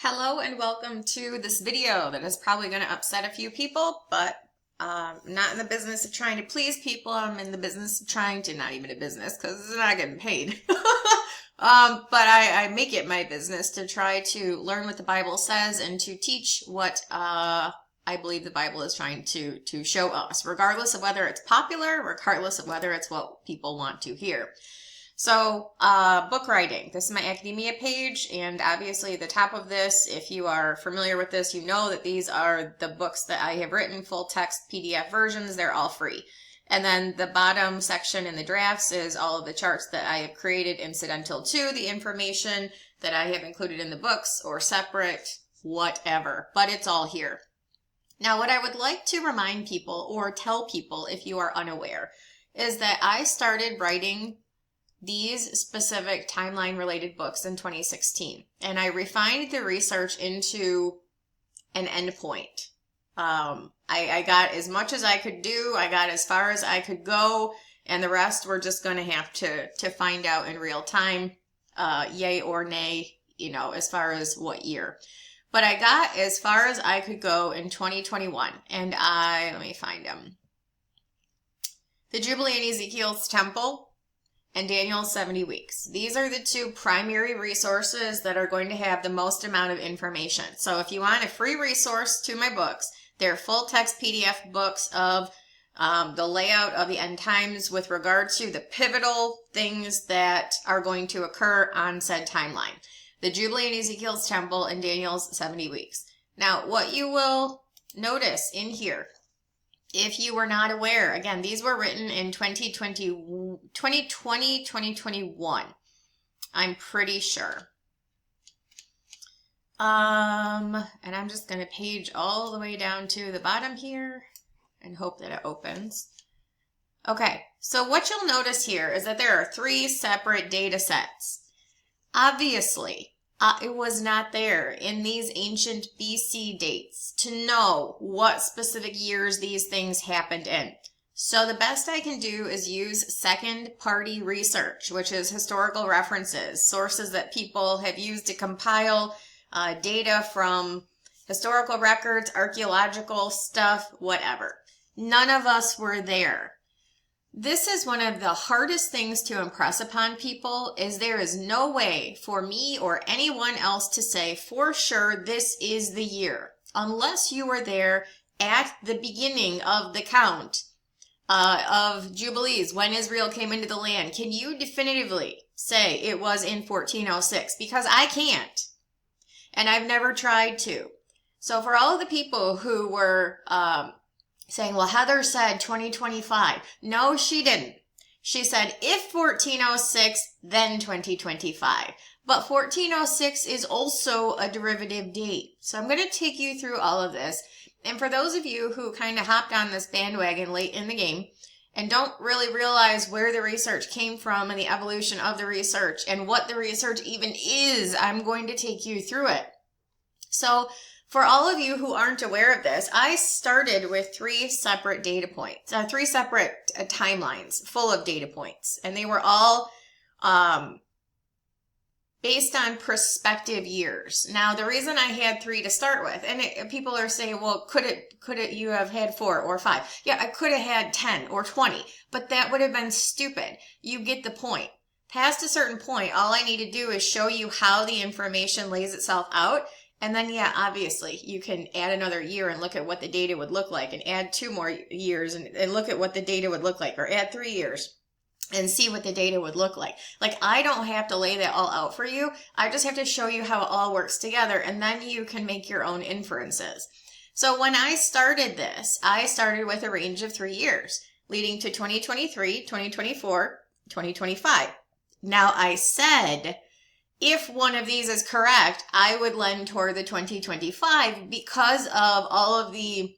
Hello and welcome to this video that is probably going to upset a few people, but I'm not in the business of trying to please people. I'm in the business of trying to, not even a business because it's not getting paid. But I make it my business to try to learn what the Bible says and to teach what I believe the Bible is trying to show us, regardless of whether it's popular, regardless of whether it's what people want to hear. So, book writing. This is my academia page, and obviously the top of this, if you are familiar with this, you know that these are the books that I have written, full text PDF versions. They're all free. And then the bottom section in the drafts is all of the charts that I have created incidental to the information that I have included in the books or separate, whatever. But it's all here. Now, what I would like to remind people or tell people if you are unaware is that I started writing these specific timeline related books in 2016, and I refined the research into an endpoint. I got as much as I could do. I got as far as I could go, and the rest we're just going to have to find out in real time, yay or nay, as far as what year. But I got as far as I could go in 2021, and let me find them. The Jubilee in Ezekiel's temple and Daniel's 70 weeks. These are the two primary resources that are going to have the most amount of information. So if you want a free resource to my books, they're full text PDF books of the layout of the end times with regard to the pivotal things that are going to occur on said timeline. The Jubilee in Ezekiel's temple and Daniel's 70 weeks. Now, what you will notice in here, if you were not aware, again, these were written in 2020, 2021. I'm pretty sure. And I'm just going to page all the way down to the bottom here and hope that it opens. Okay, so what you'll notice here is that there are three separate data sets. Obviously, it was not there in these ancient BC dates to know what specific years these things happened in. So the best I can do is use second-party research, which is historical references, sources that people have used to compile data from historical records, archaeological stuff, whatever. None of us were there. This is one of the hardest things to impress upon people, is there is no way for me or anyone else to say for sure this is the year, unless you were there at the beginning of the count of Jubilees, when Israel came into the land. Can you definitively say it was in 1406? Because I can't, and I've never tried to. So for all of the people who were saying, well, Heather said 2025. No, she didn't. She said if 1406, then 2025. But 1406 is also a derivative date. So I'm going to take you through all of this. And for those of you who kind of hopped on this bandwagon late in the game and don't really realize where the research came from and the evolution of the research and what the research even is, I'm going to take you through it. So for all of you who aren't aware of this, I started with three separate data points, three separate timelines full of data points, and they were all based on prospective years. Now, the reason I had three to start with, and people are saying, well, could it you have had 4 or 5? Yeah, I could have had 10 or 20, but that would have been stupid. You get the point. Past a certain point, all I need to do is show you how the information lays itself out. And then, yeah, obviously, you can add another year and look at what the data would look like, and add 2 more years and look at what the data would look like, or add 3 years and see what the data would look like. Like, I don't have to lay that all out for you. I just have to show you how it all works together, and then you can make your own inferences. So when I started this, I started with a range of 3 years, leading to 2023, 2024, 2025. Now, I said, if one of these is correct, I would lend toward the 2025 because of all of the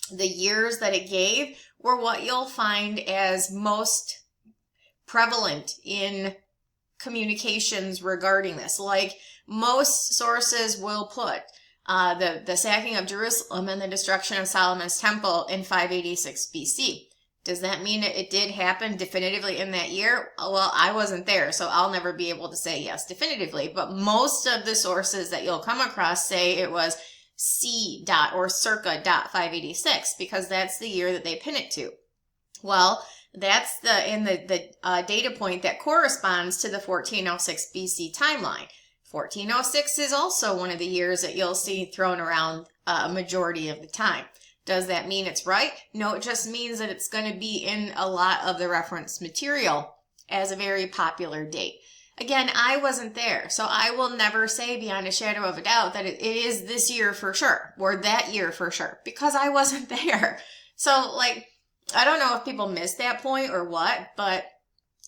years that it gave were what you'll find as most prevalent in communications regarding this. Like, most sources will put the sacking of Jerusalem and the destruction of Solomon's temple in 586 BC. Does that mean it did happen definitively in that year? Well, I wasn't there, so I'll never be able to say yes definitively. But most of the sources that you'll come across say it was C dot or circa dot 586, because that's the year that they pin it to. Well, that's the data point that corresponds to the 1406 BC timeline. 1406 is also one of the years that you'll see thrown around a majority of the time. Does that mean it's right? No, it just means that it's going to be in a lot of the reference material as a very popular date. Again, I wasn't there, so I will never say beyond a shadow of a doubt that it is this year for sure, or that year for sure, because I wasn't there. So, like, I don't know if people missed that point or what, but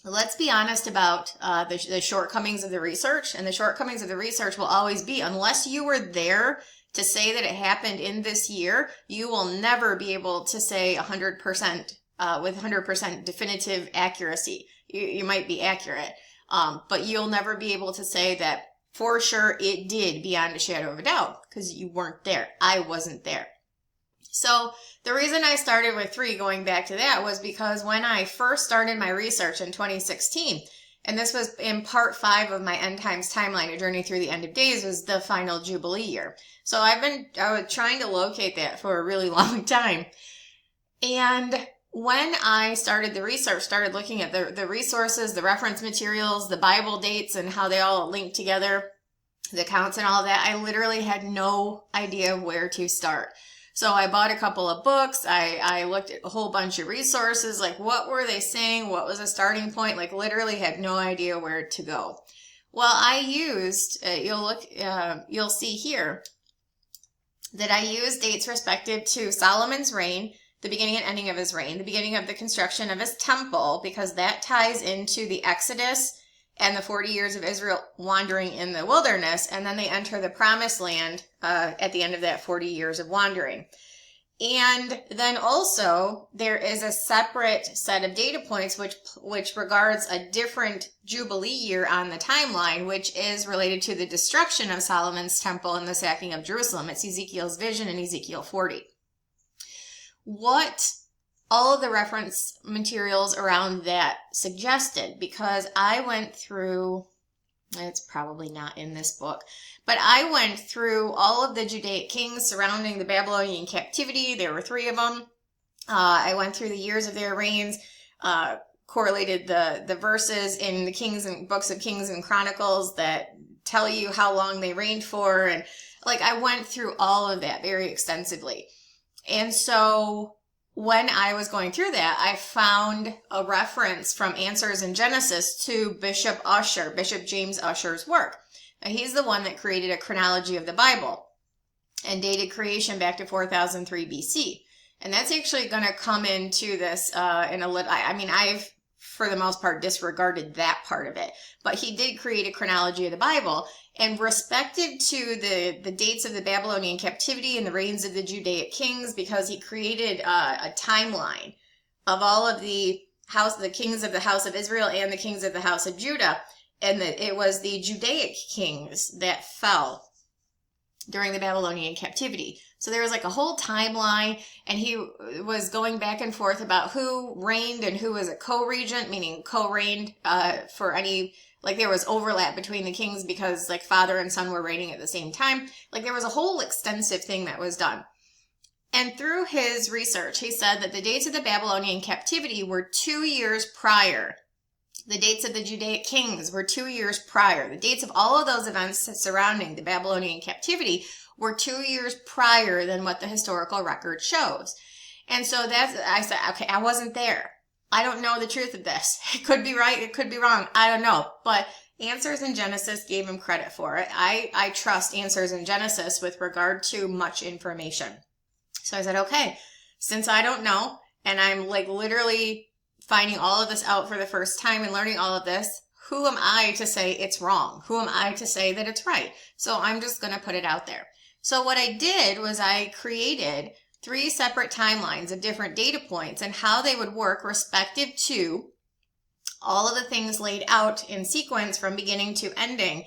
let's be honest about the shortcomings of the research, and the shortcomings of the research will always be, unless you were there to say that it happened in this year, you will never be able to say 100% with 100% definitive accuracy. You might be accurate, but you'll never be able to say that for sure it did beyond a shadow of a doubt, because you weren't there. I wasn't there. So the reason I started with 3, going back to that, was because when I first started my research in 2016, and this was in part 5 of my End Times Timeline, A Journey Through the End of Days, was the final Jubilee year. So I was trying to locate that for a really long time. And when I started the research, started looking at the resources, the reference materials, the Bible dates, and how they all link together, the accounts and all of that, I literally had no idea where to start. So I bought a couple of books. I looked at a whole bunch of resources, like what were they saying? What was a starting point? Like literally had no idea where to go. Well, I used, you'll see here that I used dates respective to Solomon's reign, the beginning and ending of his reign, the beginning of the construction of his temple, because that ties into the Exodus and the 40 years of Israel wandering in the wilderness, and then they enter the promised land at the end of that 40 years of wandering. And then also there is a separate set of data points which regards a different Jubilee year on the timeline, which is related to the destruction of Solomon's temple and the sacking of Jerusalem. It's Ezekiel's vision in Ezekiel 40. What all of the reference materials around that suggested, because I went through, it's probably not in this book, but I went through all of the Judaic kings surrounding the Babylonian captivity. There were 3 of them. I went through the years of their reigns, correlated the verses in the Kings and books of Kings and Chronicles that tell you how long they reigned for. And like, I went through all of that very extensively. And so when I was going through that, I found a reference from Answers in Genesis to Bishop James Ussher's work. Now, he's the one that created a chronology of the Bible and dated creation back to 4003 BC. And that's actually going to come into this in a little, I've for the most part disregarded that part of it, but he did create a chronology of the Bible, and respective to the dates of the Babylonian captivity and the reigns of the Judaic kings, because he created a timeline of all of the kings of the house of Israel and the kings of the house of Judah, and that it was the Judaic kings that fell during the Babylonian captivity. So there was like a whole timeline, and he was going back and forth about who reigned and who was a co-regent, meaning co-reigned for any, like there was overlap between the kings because like father and son were reigning at the same time. Like there was a whole extensive thing that was done. And through his research, he said that the dates of the Babylonian captivity were 2 years prior. The dates of the Judaic kings were 2 years prior. The dates of all of those events surrounding the Babylonian captivity were 2 years prior than what the historical record shows. And so I said, okay, I wasn't there. I don't know the truth of this. It could be right. It could be wrong. I don't know. But Answers in Genesis gave him credit for it. I trust Answers in Genesis with regard to much information. So I said, okay, since I don't know, and I'm like literally finding all of this out for the first time and learning all of this, who am I to say it's wrong? Who am I to say that it's right? So I'm just going to put it out there. So what I did was I created 3 separate timelines of different data points and how they would work respective to all of the things laid out in sequence from beginning to ending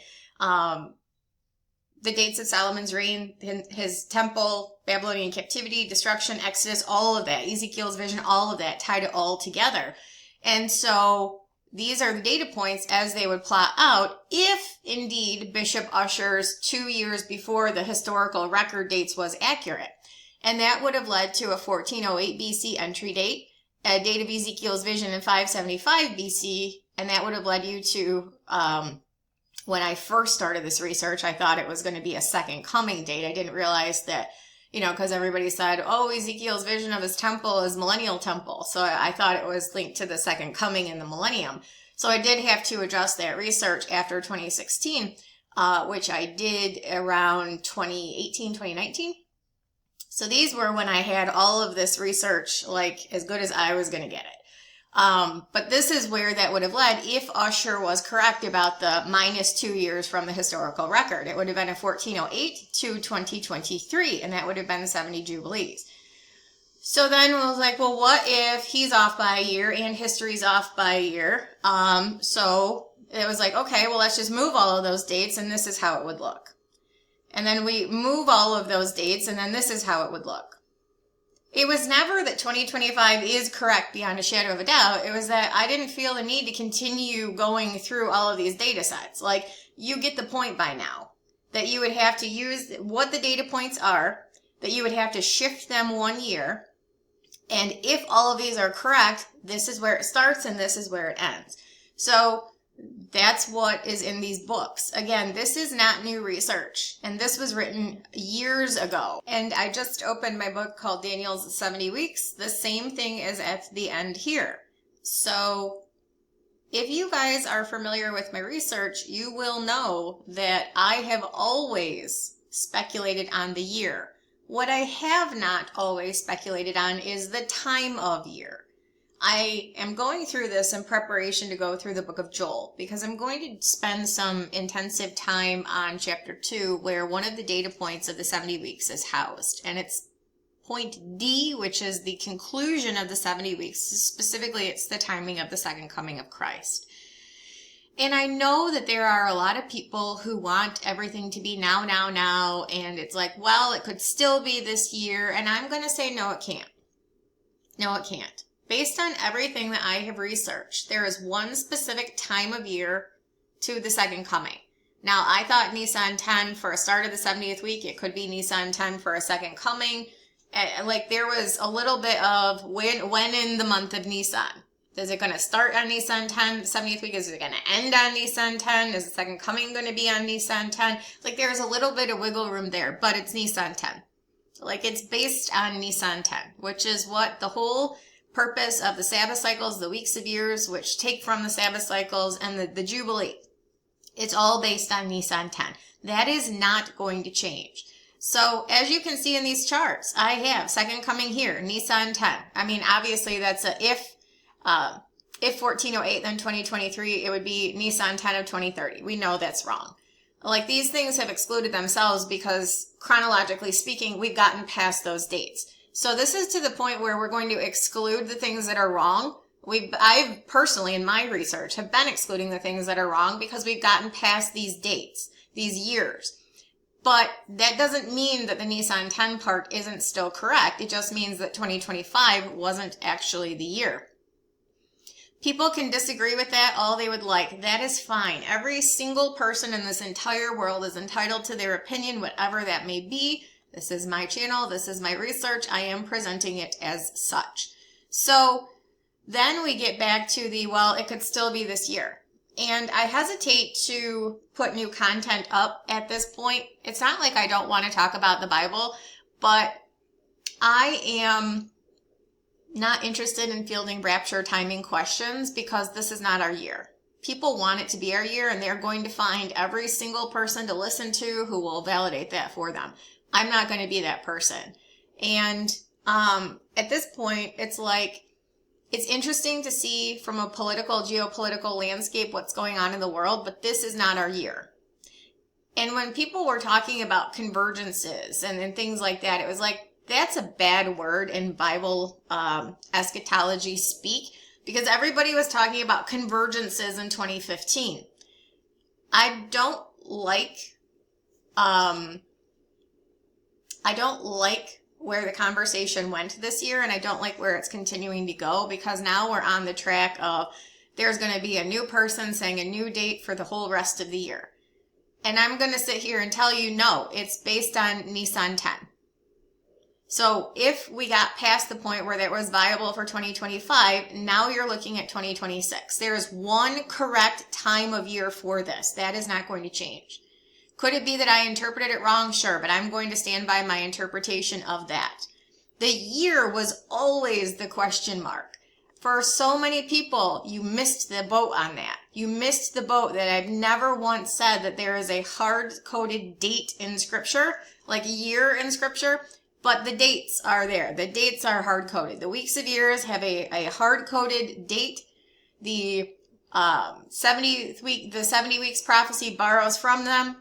the dates of Solomon's reign, his temple, Babylonian captivity, destruction, Exodus, all of that, Ezekiel's vision, all of that, tied it all together. And so these are the data points as they would plot out if indeed Bishop Ussher's 2 years before the historical record dates was accurate. And that would have led to a 1408 BC entry date, a date of Ezekiel's vision in 575 BC, and that would have led you to, when I first started this research, I thought it was going to be a second coming date. I didn't realize that, because everybody said, oh, Ezekiel's vision of his temple is millennial temple. So I thought it was linked to the second coming in the millennium. So I did have to adjust that research after 2016, which I did around 2018, 2019. So these were when I had all of this research, like as good as I was going to get it. But this is where that would have led if Ussher was correct about the minus 2 years from the historical record. It would have been a 1408 to 2023, and that would have been the 70 Jubilees. So then I was like, well, what if he's off by a year and history's off by a year? So it was like, okay, well, let's just move all of those dates, and this is how it would look. And then we move all of those dates, and then this is how it would look. It was never that 2025 is correct beyond a shadow of a doubt. It was that I didn't feel the need to continue going through all of these data sets. Like, you get the point by now. That you would have to use what the data points are, that you would have to shift them 1 year. And if all of these are correct, this is where it starts and this is where it ends. So that's what is in these books. Again, this is not new research, and this was written years ago. And I just opened my book called Daniel's 70 Weeks. The same thing is at the end here. So if you guys are familiar with my research, you will know that I have always speculated on the year. What I have not always speculated on is the time of year. I am going through this in preparation to go through the book of Joel, because I'm going to spend some intensive time on chapter 2, where one of the data points of the 70 weeks is housed. And it's point D, which is the conclusion of the 70 weeks. Specifically, it's the timing of the second coming of Christ. And I know that there are a lot of people who want everything to be now, and it's like, well, it could still be this year. And I'm going to say, no, it can't. No, it can't. Based on everything that I have researched, there is one specific time of year to the second coming. Now, I thought Nisan 10 for a start of the 70th week. It could be Nisan 10 for a second coming. Like, there was a little bit of when in the month of Nisan. Is it going to start on Nisan 10, the 70th week? Is it going to end on Nisan 10? Is the second coming going to be on Nisan 10? Like, there's a little bit of wiggle room there, but it's Nisan 10. Like, it's based on Nisan 10, which is what the whole purpose of the Sabbath cycles, the weeks of years, which take from the Sabbath cycles, and the Jubilee. It's all based on Nisan 10. That is not going to change. So as you can see in these charts, I have second coming here, Nisan 10. I mean, obviously that's a if 1408, then 2023, it would be Nisan 10 of 2030. We know that's wrong. Like, these things have excluded themselves because chronologically speaking, we've gotten past those dates. So this is to the point where we're going to exclude the things that are wrong. I've personally, in my research, have been excluding the things that are wrong because we've gotten past these dates, these years. But that doesn't mean that the Nisan 10 part isn't still correct. It just means that 2025 wasn't actually the year. People can disagree with that all they would like. That is fine. Every single person in this entire world is entitled to their opinion, whatever that may be. This is my channel. This is my research. I am presenting it as such. So then we get back to well, it could still be this year. And I hesitate to put new content up at this point. It's not like I don't want to talk about the Bible, but I am not interested in fielding rapture timing questions because this is not our year. People want it to be our year, and they're going to find every single person to listen to who will validate that for them. I'm not going to be that person. And at this point, it's like, it's interesting to see from a geopolitical landscape what's going on in the world, but this is not our year. And when people were talking about convergences and things like that, it was like, that's a bad word in Bible eschatology speak, because everybody was talking about convergences in 2015. I don't like I don't like where the conversation went this year, and I don't like where it's continuing to go, because now we're on the track of there's going to be a new person saying a new date for the whole rest of the year. And I'm going to sit here and tell you, no, it's based on Nisan 10. So if we got past the point where that was viable for 2025, now you're looking at 2026. There is one correct time of year for this. That is not going to change. Could it be that I interpreted it wrong? Sure, but I'm going to stand by my interpretation of that. The year was always the question mark. For so many people, you missed the boat on that. You missed the boat that I've never once said that there is a hard-coded date in Scripture, like a year in Scripture, but the dates are there. The dates are hard-coded. The weeks of years have a hard-coded date. The 70 weeks prophecy borrows from them.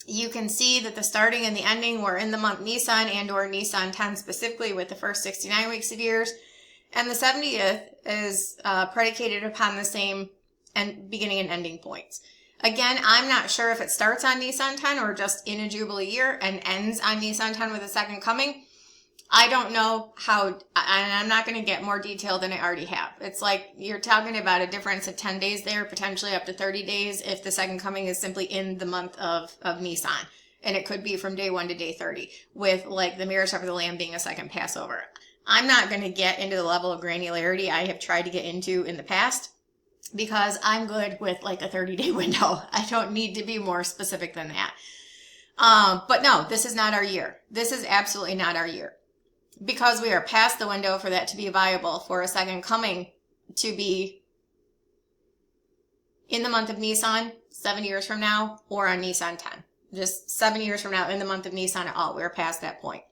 You can see that the starting and the ending were in the month Nisan and or Nisan 10 specifically, with the first 69 weeks of years. And the 70th is predicated upon the same beginning and ending points. Again, I'm not sure if it starts on Nisan 10 or just in a Jubilee year and ends on Nisan 10 with the second coming. I don't know how, and I'm not going to get more detailed than I already have. It's like you're talking about a difference of 10 days there, potentially up to 30 days if the second coming is simply in the month of Nisan. And it could be from day 1 to day 30, with like the marriage supper of the Lamb being a second Passover. I'm not going to get into the level of granularity I have tried to get into in the past, because I'm good with like a 30-day window. I don't need to be more specific than that. But no, this is not our year. This is absolutely not our year, because we are past the window for that to be viable, for a second coming to be in the month of Nisan 7 years from now, or on Nisan 10. Just 7 years from now in the month of Nisan at all. We're past that point.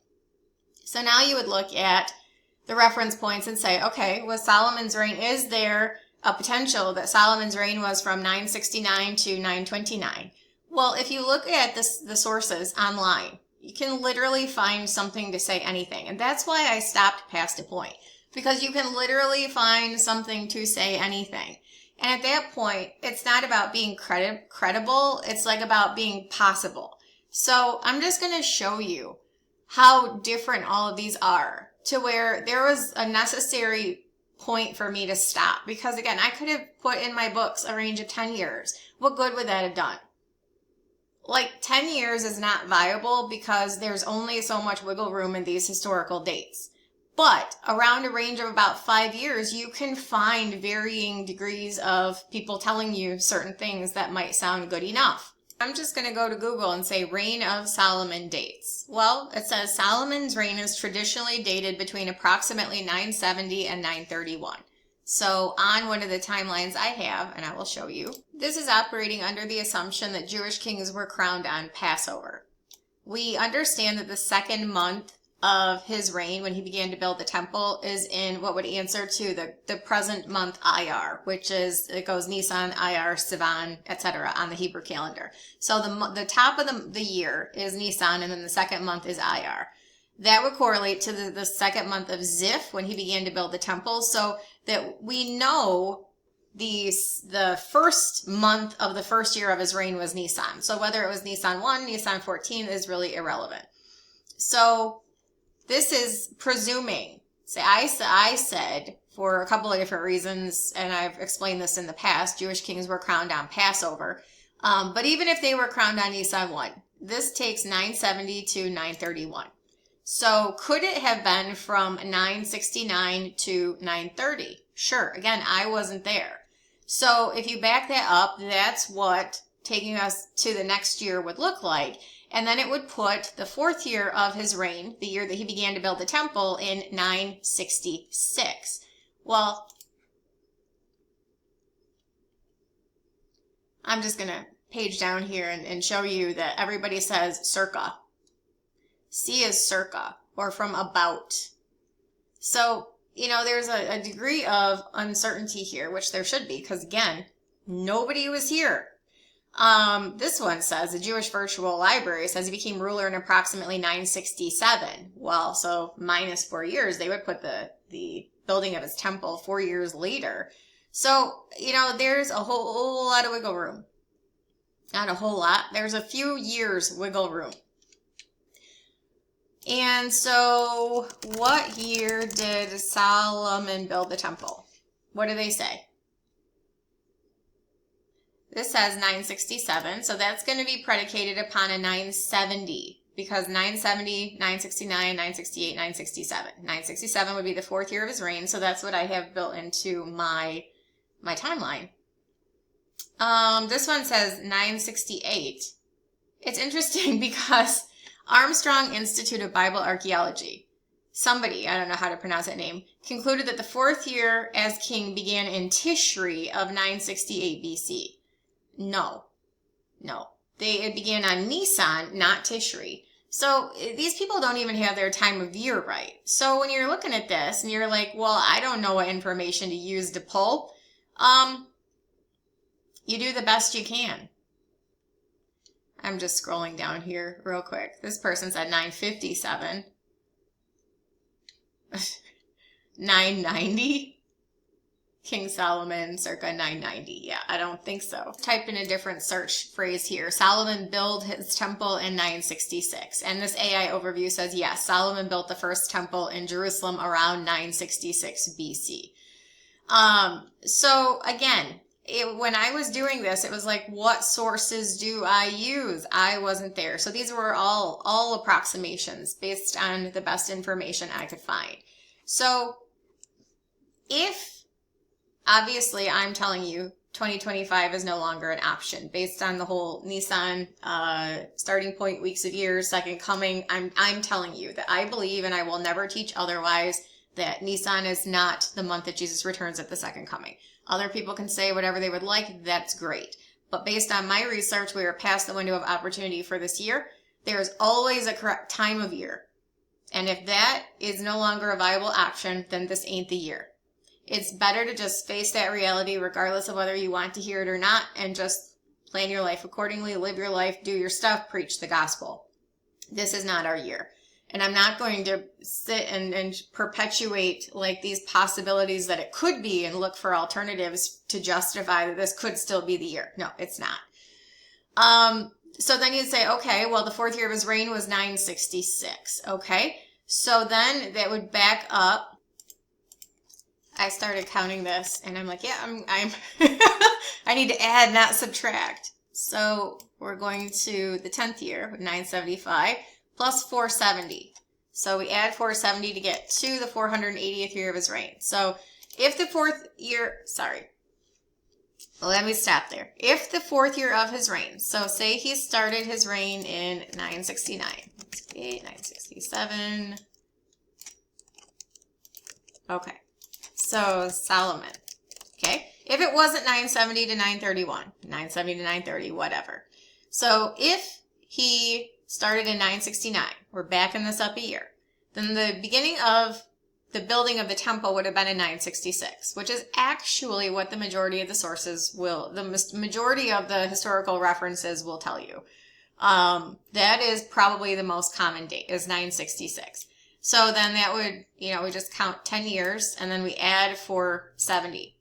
So now you would look at the reference points and say, okay, with Solomon's reign, is there a potential that Solomon's reign was from 969 to 929? Well, if you look at the sources online, you can literally find something to say anything. And that's why I stopped past a point, because you can literally find something to say anything. And at that point, it's not about being credible. It's like about being possible. So I'm just going to show you how different all of these are, to where there was a necessary point for me to stop. Because again, I could have put in my books a range of 10 years. What good would that have done? Like 10 years is not viable, because there's only so much wiggle room in these historical dates. But around a range of about 5 years, you can find varying degrees of people telling you certain things that might sound good enough. I'm just going to go to Google and say reign of Solomon dates. Well, it says Solomon's reign is traditionally dated between approximately 970 and 931. So on one of the timelines I have, and I will show you, this is operating under the assumption that Jewish kings were crowned on Passover. We understand that the second month of his reign, when he began to build the temple, is in what would answer to the present month Iyar, which is, it goes Nisan, Iyar, Sivan, etc. on the Hebrew calendar. So the top of the year is Nisan, and then the second month is Iyar. That would correlate to the second month of Ziph, when he began to build the temple, so that we know the first month of the first year of his reign was Nisan. So whether it was Nisan 1, Nisan 14 is really irrelevant. So this is presuming, I said, for a couple of different reasons, and I've explained this in the past, Jewish kings were crowned on Passover. But even if they were crowned on Nisan 1, this takes 970 to 931. So could it have been from 969 to 930? Sure. Again, I wasn't there. So if you back that up, that's what taking us to the next year would look like. And then it would put the fourth year of his reign, the year that he began to build the temple, in 966. Well, I'm just going to page down here and show you that everybody says circa. C is circa, or from about. So, there's a degree of uncertainty here, which there should be, because again, nobody was here. This one says, the Jewish Virtual Library says he became ruler in approximately 967. Well, so minus 4 years, they would put the building of his temple 4 years later. So, there's a whole lot of wiggle room. Not a whole lot. There's a few years wiggle room. And so what year did Solomon build the temple? What do they say? This says 967, so that's going to be predicated upon a 970, because 970, 969, 968, 967. 967 would be the 4th year of his reign, so that's what I have built into my timeline. This one says 968. It's interesting because Armstrong Institute of Bible Archaeology, somebody, I don't know how to pronounce that name, concluded that the 4th year as king began in Tishri of 968 BC. No. It began on Nisan, not Tishri. So these people don't even have their time of year right. So when you're looking at this and you're like, well, I don't know what information to use to pull, you do the best you can. I'm just scrolling down here real quick. This person said 957. 990? King Solomon circa 990. Yeah, I don't think so. Type in a different search phrase here. Solomon built his temple in 966. And this AI overview says, yes, Solomon built the first temple in Jerusalem around 966 BC. So again, when I was doing this, it was like, what sources do I use? I wasn't there. So these were all approximations based on the best information I could find. So if obviously, I'm telling you, 2025 is no longer an option based on the whole Nisan starting point, weeks of years, second coming. I'm telling you that I believe, and I will never teach otherwise, that Nisan is not the month that Jesus returns at the second coming. Other people can say whatever they would like. That's great. But based on my research, we are past the window of opportunity for this year. There is always a correct time of year. And if that is no longer a viable option, then this ain't the year. It's better to just face that reality regardless of whether you want to hear it or not, and just plan your life accordingly, live your life, do your stuff, preach the gospel. This is not our year. And I'm not going to sit and perpetuate like these possibilities that it could be and look for alternatives to justify that this could still be the year. No, it's not. So then you'd say, okay, well, the 4th year of his reign was 966. Okay. So then that would back up. I started counting this and I'm like, yeah, I'm I need to add, not subtract. So we're going to the 10th year with 975 plus 470. So we add 470 to get to the 480th year of his reign. So if the 4th year, let me stop there. If the 4th year of his reign, so say he started his reign in 969, 967. Okay. So Solomon, okay? If it wasn't 970 to 931, 970 to 930, whatever. So if he started in 969, we're backing this up a year, then the beginning of the building of the temple would have been in 966, which is actually what the majority of the sources will, the majority of the historical references will tell you. That is probably the most common date, is 966. So then that would, we just count 10 years and then we add 470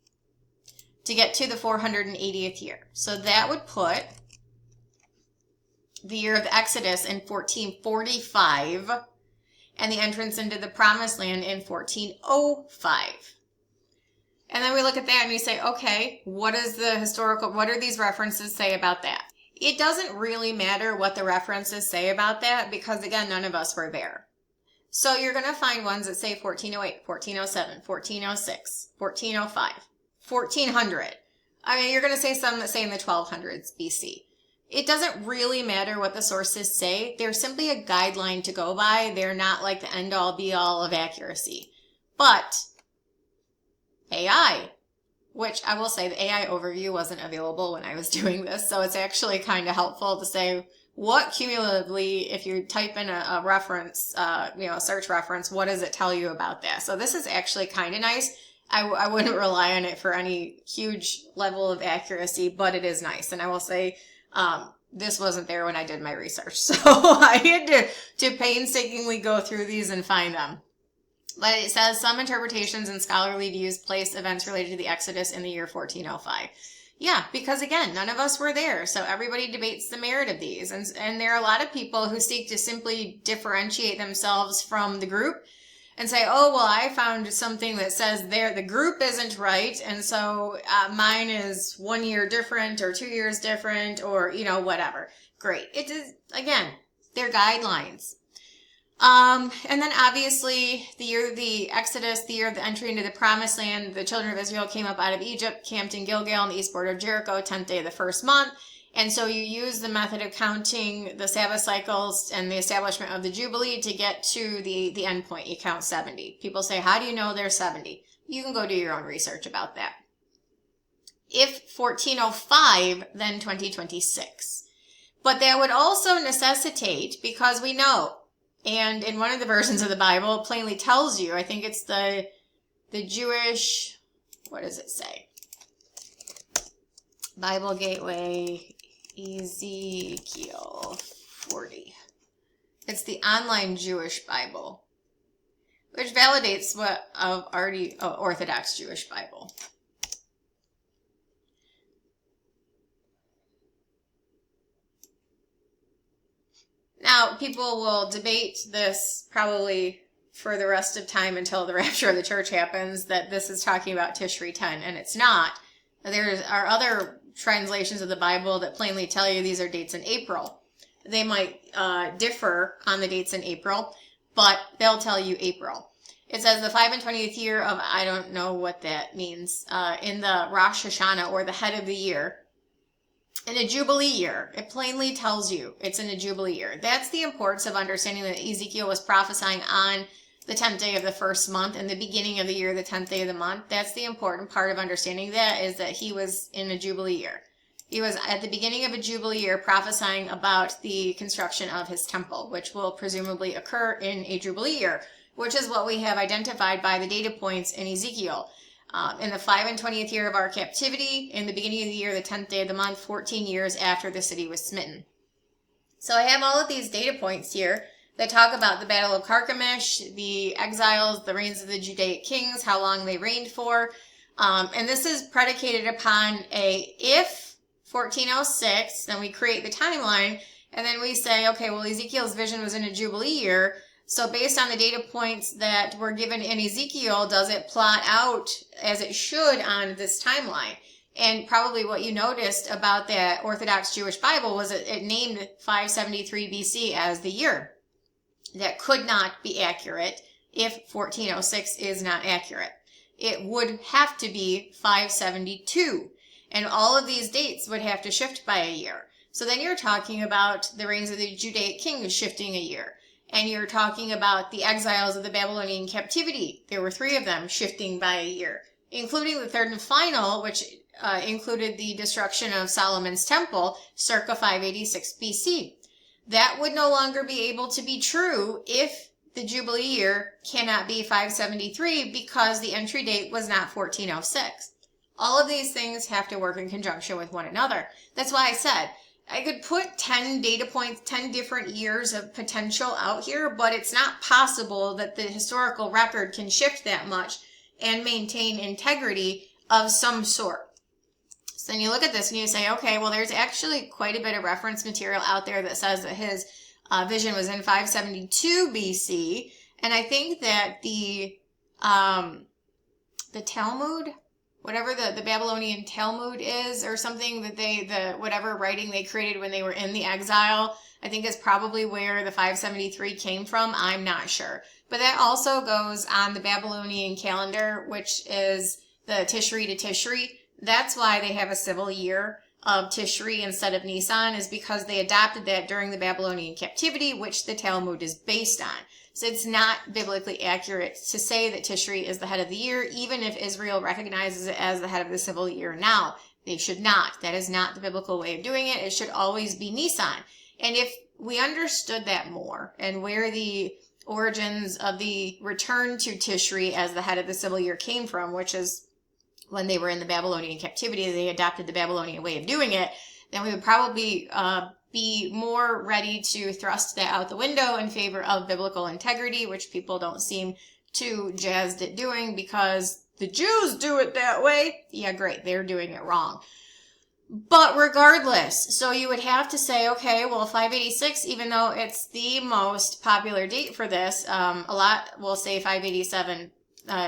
to get to the 480th year. So that would put the year of the Exodus in 1445 and the entrance into the promised land in 1405. And then we look at that and we say, okay, what do these references say about that? It doesn't really matter what the references say about that because, again, none of us were there. So you're going to find ones that say 1408, 1407, 1406, 1405, 1400. I mean, you're going to say some that say in the 1200s BC. It doesn't really matter what the sources say. They're simply a guideline to go by. They're not like the end-all be-all of accuracy. But AI, which I will say the AI overview wasn't available when I was doing this, so it's actually kind of helpful to say what cumulatively, if you type in a reference, a search reference, what does it tell you about that? So this is actually kind of nice. I wouldn't rely on it for any huge level of accuracy, but it is nice. And I will say, this wasn't there when I did my research. So I had to painstakingly go through these and find them. But it says some interpretations and scholarly views place events related to the Exodus in the year 1405. Yeah, because again, none of us were there, so everybody debates the merit of these. And there are a lot of people who seek to simply differentiate themselves from the group and say, oh, well, I found something that says the group isn't right, and so mine is 1 year different or 2 years different or, whatever. Great. It is, again, they're guidelines. And then obviously the year of the Exodus, the year of the entry into the Promised Land, the children of Israel came up out of Egypt, camped in Gilgal on the east border of Jericho, 10th day of the first month. And so you use the method of counting the Sabbath cycles and the establishment of the Jubilee to get to the end point. You count 70. People say, how do you know there's 70? You can go do your own research about that. If 1405, then 2026. But that would also necessitate, because we know, and in one of the versions of the Bible, it plainly tells you, I think it's the Jewish, what does it say? Bible Gateway, Ezekiel 40. It's the online Jewish Bible, which validates what of already Orthodox Jewish Bible. Now, people will debate this probably for the rest of time until the rapture of the church happens, that this is talking about Tishri 10, and it's not. There are other translations of the Bible that plainly tell you these are dates in April. They might differ on the dates in April, but they'll tell you April. It says the 5 and 20th year of, I don't know what that means, in the Rosh Hashanah, or the head of the year. In a Jubilee year, it plainly tells you it's in a Jubilee year. That's the importance of understanding that Ezekiel was prophesying on the 10th day of the first month and the beginning of the year, the 10th day of the month. That's the important part of understanding that, is that he was in a Jubilee year. He was at the beginning of a Jubilee year prophesying about the construction of his temple, which will presumably occur in a Jubilee year, which is what we have identified by the data points in Ezekiel. In the 5 and 20th year of our captivity, in the beginning of the year, the 10th day of the month, 14 years after the city was smitten. So I have all of these data points here that talk about the Battle of Carchemish, the exiles, the reigns of the Judaic kings, how long they reigned for. And this is predicated upon if 1406, then we create the timeline, and then we say, okay, well, Ezekiel's vision was in a Jubilee year. So based on the data points that were given in Ezekiel, does it plot out as it should on this timeline? And probably what you noticed about that Orthodox Jewish Bible was it named 573 BC as the year. That could not be accurate if 1406 is not accurate. It would have to be 572. And all of these dates would have to shift by a year. So then you're talking about the reigns of the Judaic kings shifting a year. And you're talking about the exiles of the Babylonian captivity. There were 3 of them shifting by a year, including the third and final, which included the destruction of Solomon's temple, circa 586 BC. That would no longer be able to be true if the Jubilee year cannot be 573, because the entry date was not 1406. All of these things have to work in conjunction with one another. That's why I said, I could put 10 data points, 10 different years of potential out here, but it's not possible that the historical record can shift that much and maintain integrity of some sort. So then you look at this and you say, okay, well, there's actually quite a bit of reference material out there that says that his vision was in 572 BC. And I think that the Talmud, whatever the Babylonian Talmud is, or something that whatever writing they created when they were in the exile, I think is probably where the 573 came from. I'm not sure. But that also goes on the Babylonian calendar, which is the Tishri to Tishri. That's why they have a civil year of Tishri instead of Nisan, is because they adopted that during the Babylonian captivity, which the Talmud is based on. So it's not biblically accurate to say that Tishri is the head of the year, even if Israel recognizes it as the head of the civil year now. They should not. That is not the biblical way of doing it. It should always be Nisan. And if we understood that more, and where the origins of the return to Tishri as the head of the civil year came from, which is when they were in the Babylonian captivity, they adopted the Babylonian way of doing it, then we would probably be more ready to thrust that out the window in favor of biblical integrity, which people don't seem too jazzed at doing because the Jews do it that way. Yeah, great. They're doing it wrong. But regardless, so you would have to say, okay, well, 586, even though it's the most popular date for this, a lot will say 587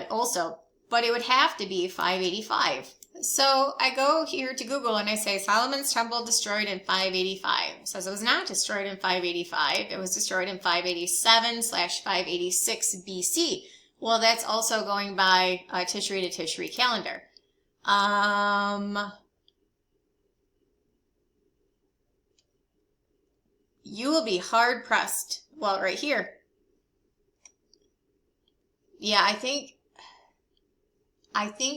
also, but it would have to be 585. So I go here to Google and I say Solomon's temple destroyed in 585. It says it was not destroyed in 585. It was destroyed in 587/586 BC. Well, that's also going by Tishri to Tishri calendar. You will be hard pressed. Well, right here. Yeah, I think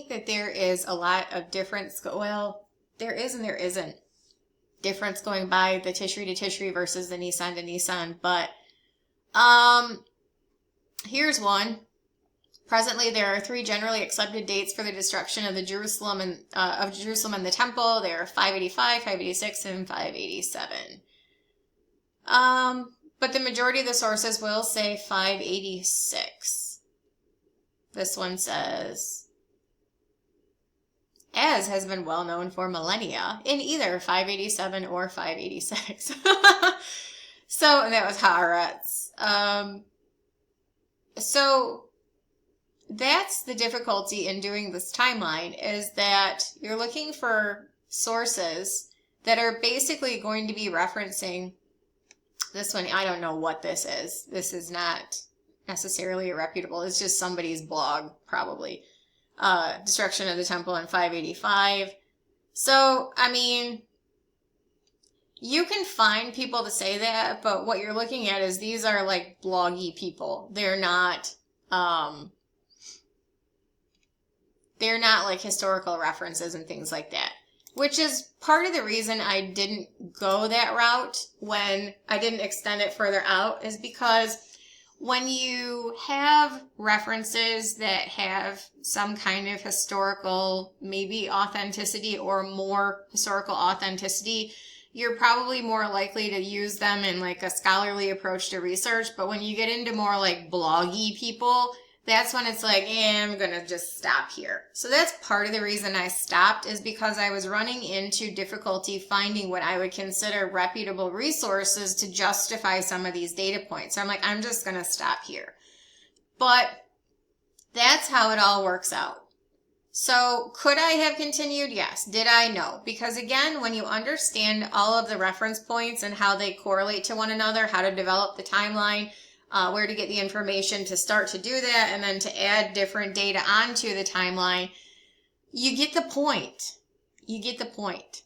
that there is a lot of difference. Well, there is and there isn't difference going by the Tishri to Tishri versus the Nisan to Nisan. But here's one. Presently, there are 3 generally accepted dates for the destruction of Jerusalem and the temple. They are 585, 586, and 587. But the majority of the sources will say 586. This one says, as has been well known for millennia, in either 587 or 586. So, and that was Haaretz. So that's the difficulty in doing this timeline, is that you're looking for sources that are basically going to be referencing this one. I don't know what this is. This is not necessarily reputable. It's just somebody's blog, probably. Destruction of the temple in 585. So, I mean, you can find people to say that, but what you're looking at is these are like bloggy people. They're not like historical references and things like that. Which is part of the reason I didn't go that route when I didn't extend it further out, is because when you have references that have some kind of historical, maybe authenticity or more historical authenticity, you're probably more likely to use them in like a scholarly approach to research. But when you get into more like bloggy people, that's when it's like, I'm going to just stop here. So that's part of the reason I stopped, is because I was running into difficulty finding what I would consider reputable resources to justify some of these data points. So I'm like, I'm just going to stop here. But that's how it all works out. So could I have continued? Yes. Did I? No. Because again, when you understand all of the reference points and how they correlate to one another, how to develop the timeline, where to get the information to start to do that, and then to add different data onto the timeline, you get the point. You get the point.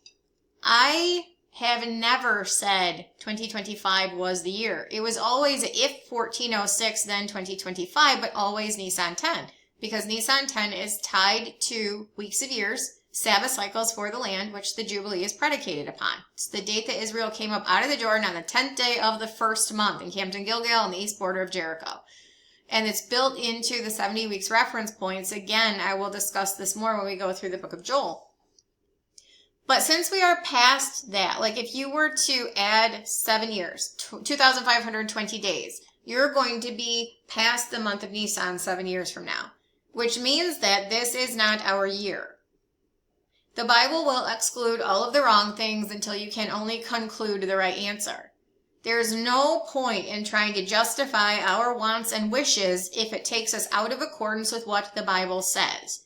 I have never said 2025 was the year. It was always if 1406, then 2025, but always Nisan 10. Because Nisan 10 is tied to weeks of years, Sabbath cycles for the land, which the Jubilee is predicated upon. It's the date that Israel came up out of the Jordan on the 10th day of the first month and camped in Gilgal on the east border of Jericho. And it's built into the 70 weeks reference points. Again, I will discuss this more when we go through the book of Joel. But since we are past that, like if you were to add 7 years, 2,520 days, you're going to be past the month of Nisan 7 years from now, which means that this is not our year. The Bible will exclude all of the wrong things until you can only conclude the right answer. There is no point in trying to justify our wants and wishes if it takes us out of accordance with what the Bible says.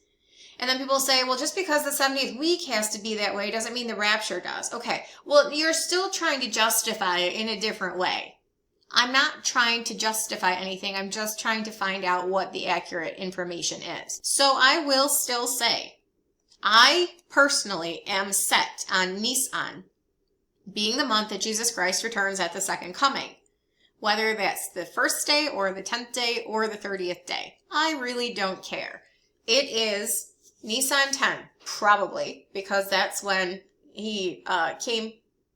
And then people say, well, just because the 70th week has to be that way doesn't mean the rapture does. Okay, well, you're still trying to justify it in a different way. I'm not trying to justify anything. I'm just trying to find out what the accurate information is. So I will still say, I personally am set on Nisan being the month that Jesus Christ returns at the second coming. Whether that's the first day or the 10th day or the 30th day. I really don't care. It is Nisan 10, probably, because that's when he came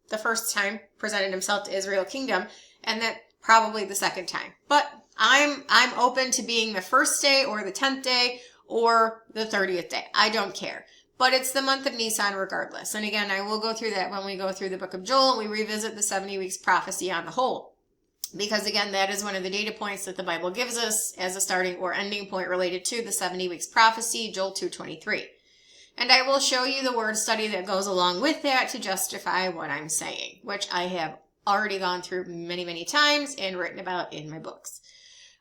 the first time, presented himself to Israel kingdom, and that probably the second time. But I'm open to being the first day or the 10th day or the 30th day. I don't care. But it's the month of Nisan regardless. And again, I will go through that when we go through the book of Joel. We revisit the 70 weeks prophecy on the whole. Because again, that is one of the data points that the Bible gives us as a starting or ending point related to the 70 weeks prophecy, Joel 2:23. And I will show you the word study that goes along with that to justify what I'm saying, which I have already gone through many, many times and written about in my books.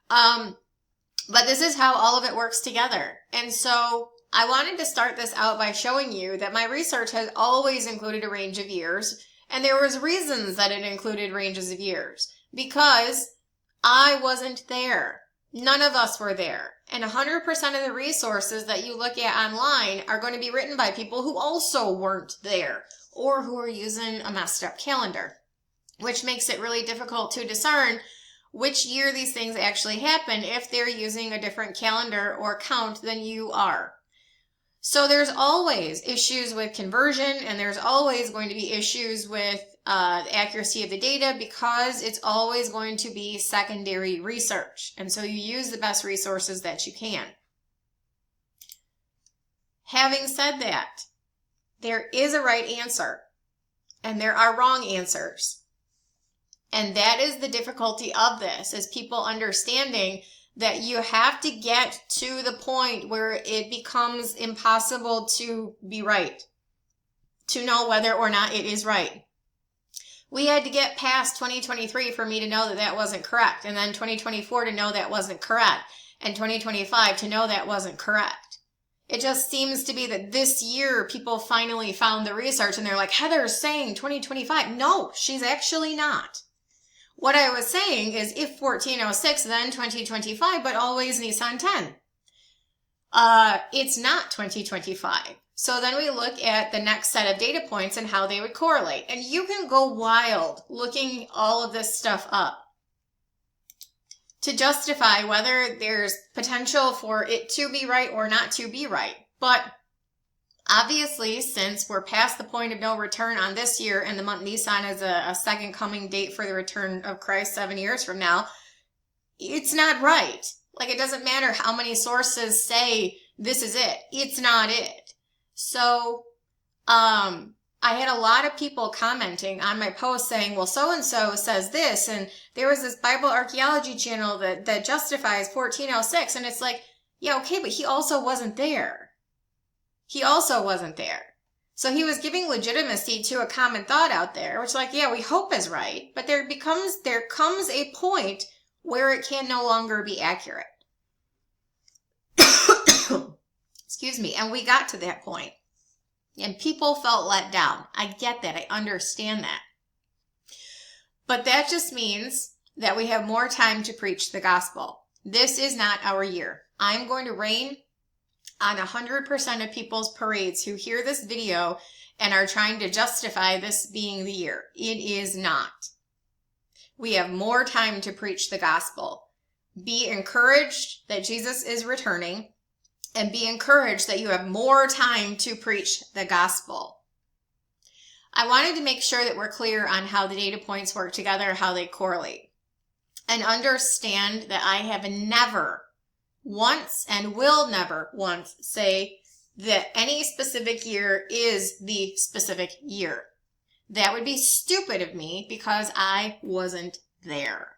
But this is how all of it works together. And so I wanted to start this out by showing you that my research has always included a range of years, and there was reasons that it included ranges of years, because I wasn't there. None of us were there. And 100% of the resources that you look at online are going to be written by people who also weren't there, or who are using a messed up calendar, which makes it really difficult to discern which year these things actually happen if they're using a different calendar or count than you are. So there's always issues with conversion, and there's always going to be issues with the accuracy of the data, because it's always going to be secondary research. And so you use the best resources that you can. Having said that, there is a right answer and there are wrong answers. And that is the difficulty of this, is people understanding that you have to get to the point where it becomes impossible to be right, to know whether or not it is right. We had to get past 2023 for me to know that that wasn't correct, and then 2024 to know that wasn't correct, and 2025 to know that wasn't correct. It just seems to be that this year people finally found the research and they're like, Heather's saying 2025. No, she's actually not. What I was saying is if 1406, then 2025, but always Nisan 10. It's not 2025. So then we look at the next set of data points and how they would correlate. And you can go wild looking all of this stuff up to justify whether there's potential for it to be right or not to be right. But obviously, since we're past the point of no return on this year, and the month Nisan is a second coming date for the return of Christ 7 years from now, it's not right. Like, it doesn't matter how many sources say this is it. It's not it. So, I had a lot of people commenting on my post saying, well, so-and-so says this, and there was this Bible archaeology channel that justifies 1406, and it's like, yeah, okay, but he also wasn't there. He also wasn't there. So he was giving legitimacy to a common thought out there, which, like, yeah, we hope is right, but there comes a point where it can no longer be accurate. Excuse me. And we got to that point. And people felt let down. I get that. I understand that. But that just means that we have more time to preach the gospel. This is not our year. I'm going to rain on 100% of people's parades who hear this video and are trying to justify this being the year. It is not. We have more time to preach the gospel. Be encouraged that Jesus is returning, and be encouraged that you have more time to preach the gospel. I wanted to make sure that we're clear on how the data points work together, how they correlate, and understand that I have never once and will never once say that any specific year is the specific year. That would be stupid of me because I wasn't there.